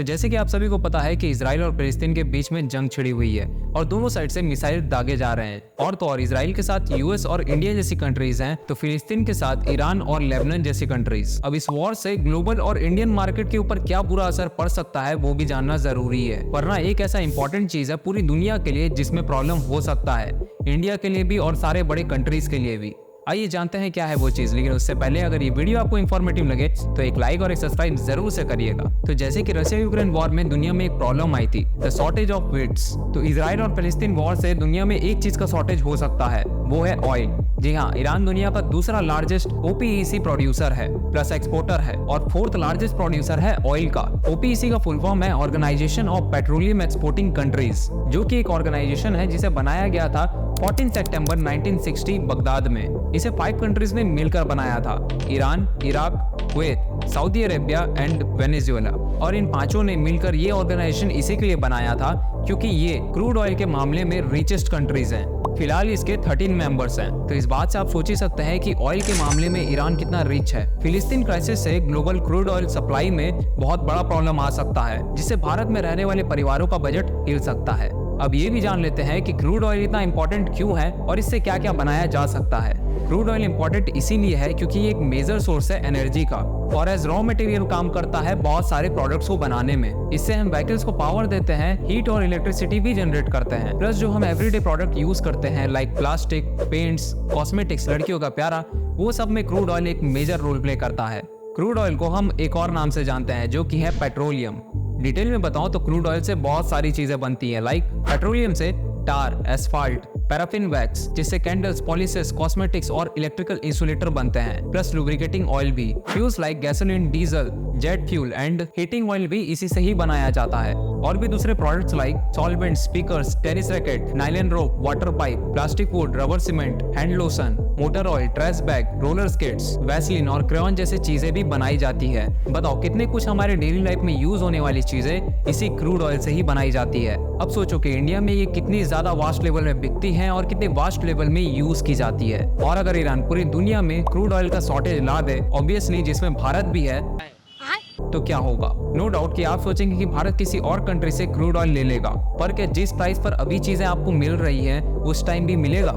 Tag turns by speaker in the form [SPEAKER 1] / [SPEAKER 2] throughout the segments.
[SPEAKER 1] तो जैसे कि आप सभी को पता है कि इजराइल और फिलिस्तीन के बीच में जंग छिड़ी हुई है और दोनों साइड से मिसाइल दागे जा रहे हैं। और तो और इजराइल के साथ यूएस और इंडिया जैसी कंट्रीज हैं, तो फिलिस्तीन के साथ ईरान और लेबनान जैसी कंट्रीज। अब इस वॉर से ग्लोबल और इंडियन मार्केट के ऊपर क्या बुरा असर पड़ सकता है वो भी जानना जरूरी है, वरना एक ऐसा इंपॉर्टेंट चीज है पूरी दुनिया के लिए जिसमें प्रॉब्लम हो सकता है, इंडिया के लिए भी और सारे बड़े कंट्रीज के लिए भी। आइए जानते हैं क्या है वो चीज, लेकिन उससे पहले अगर ये वीडियो आपको इन्फॉर्मेटिव लगे तो एक लाइक और एक सब्सक्राइब जरूर से करिएगा। तो जैसे कि रशिया यूक्रेन वॉर में दुनिया में एक प्रॉब्लम आई थी, द शॉर्टेज ऑफ व्हीट्स। तो इजराइल और फिलिस्तीन वॉर से दुनिया में एक चीज का शॉर्टेज हो सकता है, वो है ऑयल। जी हाँ, ईरान दुनिया का दूसरा लार्जेस्ट ओपीईसी प्रोड्यूसर है प्लस एक्सपोर्टर है और फोर्थ लार्जेस्ट प्रोड्यूसर है ऑयल का। ओपीईसी का फुल फॉर्म है organisation of petroleum exporting countries, जो कि एक ऑर्गेनाइजेशन है जिसे बनाया गया था 14 सितंबर 1960 बगदाद में। इसे 5 कंट्रीज ने मिलकर बनाया था, Iran, Iraq, Kuwait, Saudi Arabia and Venezuela. और इन पांचों ने मिलकर ये ऑर्गेनाइजेशन इसी के लिए बनाया था क्योंकि ये क्रूड ऑयल के मामले में रिचेस्ट कंट्रीज हैं। फिलहाल इसके 13 मेंबर्स हैं। तो इस बात से आप सोच ही सकते हैं कि ऑयल के मामले में ईरान कितना रिच है। फिलिस्तीन क्राइसिस से ग्लोबल क्रूड ऑयल सप्लाई में बहुत बड़ा प्रॉब्लम आ सकता है, जिससे भारत में रहने वाले परिवारों का बजट हिल सकता है। अब ये भी जान लेते हैं कि क्रूड ऑयल इतना इंपॉर्टेंट क्यों है और इससे क्या क्या बनाया जा सकता है। क्रूड ऑयल इंपॉर्टेंट इसीलिए है क्योंकि ये एक मेजर सोर्स है एनर्जी का और एज रॉ मटेरियल काम करता है बहुत सारे प्रोडक्ट्स को बनाने में। इससे हम व्हीकल्स को पावर देते हैं, हीट और इलेक्ट्रिसिटी भी जनरेट करते हैं। प्लस जो हम एवरीडे प्रोडक्ट यूज करते हैं लाइक प्लास्टिक, पेंट्स, कॉस्मेटिक्स, लड़कियों का प्यारा, वो सब में क्रूड ऑयल एक मेजर रोल प्ले करता है। क्रूड ऑयल को हम एक और नाम से जानते हैं जो कि है पेट्रोलियम। डिटेल में बताऊं तो क्रूड ऑयल से बहुत सारी चीजें बनती हैं, लाइक पेट्रोलियम से टार, एस्फाल्ट, पैराफिन वैक्स, जिससे कैंडल्स, पॉलिसेस, कॉस्मेटिक्स और इलेक्ट्रिकल इंसुलेटर बनते हैं। प्लस लुब्रिकेटिंग ऑयल भी, fuels like gasoline, diesel, jet fuel and heating oil भी इसी से ही बनाया जाता है। और भी दूसरे products like solvent, speakers, tennis racket, nylon rope, water pipe, plastic wood, rubber cement, hand lotion, motor oil, trash bag, roller skates, Vaseline और क्रेयॉन जैसी चीजें भी बनाई जाती है। बताओ कितने कुछ हमारे डेली लाइफ में यूज होने वाली चीजें इसी क्रूड ऑयल से ही बनाई जाती है। अब सोचो कि इंडिया में ये कितनी ज्यादा वास्ट लेवल में बिकती है और कितने वास्ट लेवल में यूज की जाती है। और अगर ईरान पूरी दुनिया में क्रूड ऑयल का शॉर्टेज ला दे, ऑब्वियसली जिसमें भारत भी है, तो क्या होगा। नो डाउट कि आप सोचेंगे कि भारत किसी और कंट्री से क्रूड ऑयल ले लेगा, पर क्या जिस प्राइस पर अभी चीजें आपको मिल रही हैं उस टाइम भी मिलेगा।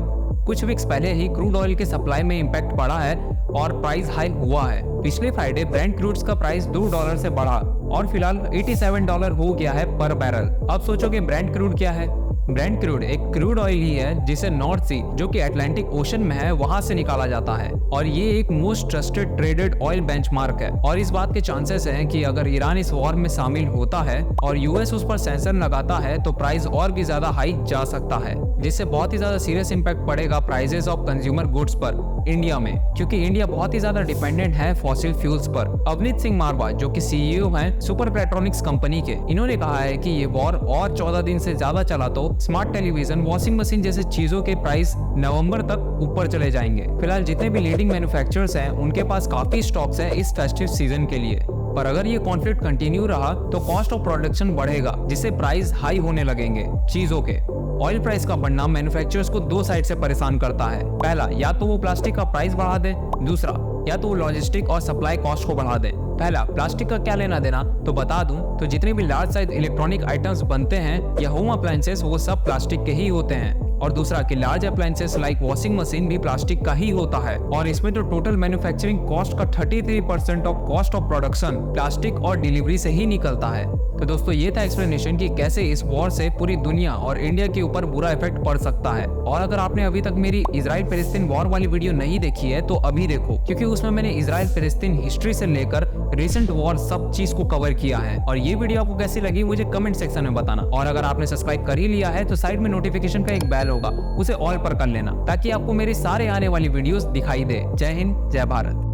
[SPEAKER 1] कुछ वीक्स पहले ही क्रूड ऑयल के सप्लाई में इंपैक्ट पड़ा है और प्राइस हाई हुआ है। पिछले फ्राइडे ब्रेंट क्रूड्स का प्राइस $2 से बढ़ा और फिलहाल $87 हो गया है पर बैरल। अब सोचोगे ब्रेंट क्रूड क्या है। ब्रेंट क्रूड एक क्रूड ऑयल ही है जिसे नॉर्थ सी, जो कि अटलांटिक ओशन में है, वहां से निकाला जाता है और ये एक most trusted traded oil benchmark है। और इस बात के चांसेस हैं कि अगर ईरान इस वॉर में शामिल होता है और यूएस उस पर सैंक्शन लगाता है तो प्राइस और भी ज्यादा हाई जा सकता है, जिससे बहुत ही ज्यादा सीरियस इंपैक्ट पड़ेगा प्राइसेस ऑफ कंज्यूमर गुड्स पर इंडिया में, क्योंकि इंडिया बहुत ही ज्यादा डिपेंडेंट है फॉसिल फ्यूल्स पर। अवनीत सिंह मारवा, जो कि सीईओ हैं सुपर पेट्रोनिक्स कंपनी के, इन्होंने कहा है कि ये वॉर और 14 दिन से ज्यादा चला तो स्मार्ट टेलीविजन, वॉशिंग मशीन जैसे चीजों के प्राइस नवंबर तक ऊपर चले जाएंगे। फिलहाल जितने भी लीडिंग मैन्युफैक्चरर्स हैं उनके पास काफी स्टॉक्स है इस फेस्टिव सीजन के लिए, पर अगर ये कॉन्फ्लिक्ट कंटिन्यू रहा तो कॉस्ट ऑफ प्रोडक्शन बढ़ेगा, जिससे प्राइस हाई होने लगेंगे चीजों के। ऑयल प्राइस का बढ़ना मैन्युफैक्चरर्स को दो साइड से परेशान करता है। पहला, या तो वो प्लास्टिक का प्राइस बढ़ा दे, दूसरा या तो वो लॉजिस्टिक और सप्लाई कॉस्ट को बढ़ा दे। पहला, प्लास्टिक का क्या लेना देना, तो बता दूं तो जितने भी लार्ज साइज इलेक्ट्रॉनिक आइटम्स बनते हैं या होम अप्लायंसेस वो सब प्लास्टिक के ही होते हैं। और दूसरा कि large appliances like washing machine भी प्लास्टिक का ही होता है और इसमें तो टोटल मैन्युफैक्चरिंग कॉस्ट का 33% of cost of production plastic और डिलीवरी से ही निकलता है। तो दोस्तों ये था एक्सप्लेनेशन कि कैसे इस वॉर से पूरी दुनिया और इंडिया के ऊपर बुरा इफेक्ट पड़ सकता है। और अगर आपने अभी तक मेरी इजराइल फिलिस्तीन वॉर वाली वीडियो नहीं देखी है तो अभी देखो, क्योंकि उसमें मैंने इजराइल फिलिस्तीन हिस्ट्री से लेकर रिसेंट वॉर सब चीज को कवर किया है। और ये वीडियो आपको कैसी लगी मुझे कमेंट सेक्शन में बताना। और अगर आपने सब्सक्राइब कर ही लिया है तो साइड में नोटिफिकेशन का एक बेल होगा, उसे ऑल पर कर लेना ताकि आपको मेरे सारे आने वाली वीडियोस दिखाई दे। जय हिंद, जय भारत।